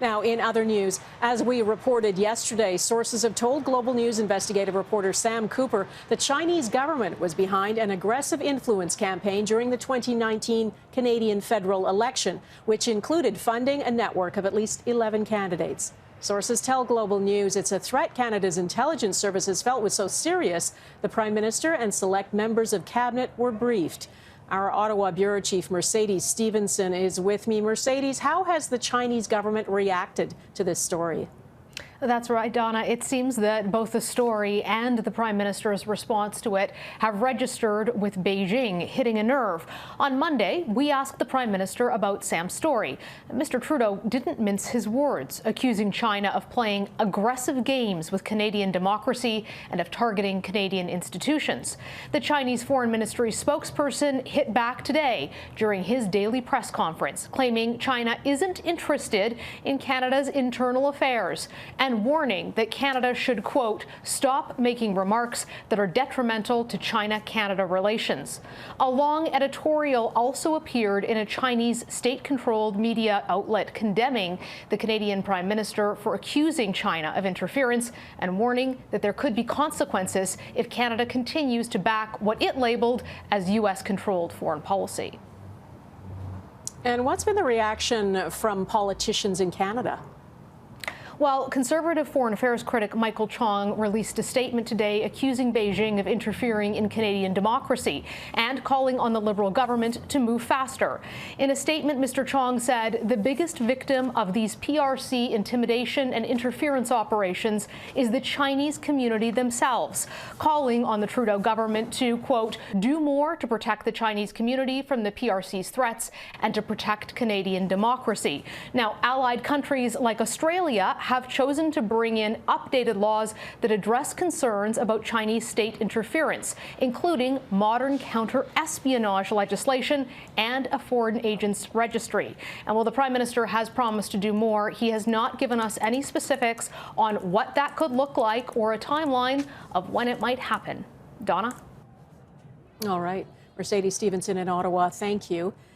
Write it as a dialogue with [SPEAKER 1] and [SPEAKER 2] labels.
[SPEAKER 1] Now, in other news, as we reported yesterday, sources have told Global News investigative reporter Sam Cooper the Chinese government was behind an aggressive influence campaign during the 2019 Canadian federal election, which included funding a network of at least 11 candidates. Sources tell Global News it's a threat Canada's intelligence services felt was so serious, the Prime Minister and select members of Cabinet were briefed. Our Ottawa Bureau Chief Mercedes Stephenson is with me. Mercedes, how has the Chinese government reacted to this story?
[SPEAKER 2] That's right, Donna. It seems that both the story and the Prime Minister's response to it have registered with Beijing, hitting a nerve. On Monday, we asked the Prime Minister about Sam's story. Mr. Trudeau didn't mince his words, accusing China of playing aggressive games with Canadian democracy and of targeting Canadian institutions. The Chinese Foreign Ministry spokesperson hit back today during his daily press conference, claiming China isn't interested in Canada's internal affairs and warning that Canada should, quote, stop making remarks that are detrimental to China-Canada relations. A long editorial also appeared in a Chinese state-controlled media outlet condemning the Canadian Prime Minister for accusing China of interference and warning that there could be consequences if Canada continues to back what it labeled as U.S.-controlled foreign policy.
[SPEAKER 1] And what's been the reaction from politicians in Canada?
[SPEAKER 2] Well, Conservative foreign affairs critic Michael Chong released a statement today accusing Beijing of interfering in Canadian democracy and calling on the Liberal government to move faster. In a statement, Mr. Chong said the biggest victim of these PRC intimidation and interference operations is the Chinese community themselves, calling on the Trudeau government to, quote, do more to protect the Chinese community from the PRC's threats and to protect Canadian democracy. Now, allied countries like Australia have chosen to bring in updated laws that address concerns about Chinese state interference, including modern counter-espionage legislation and a foreign agents registry. And while the Prime Minister has promised to do more, he has not given us any specifics on what that could look like or a timeline of when it might happen. Donna?
[SPEAKER 1] All right. Mercedes Stephenson in Ottawa, thank you.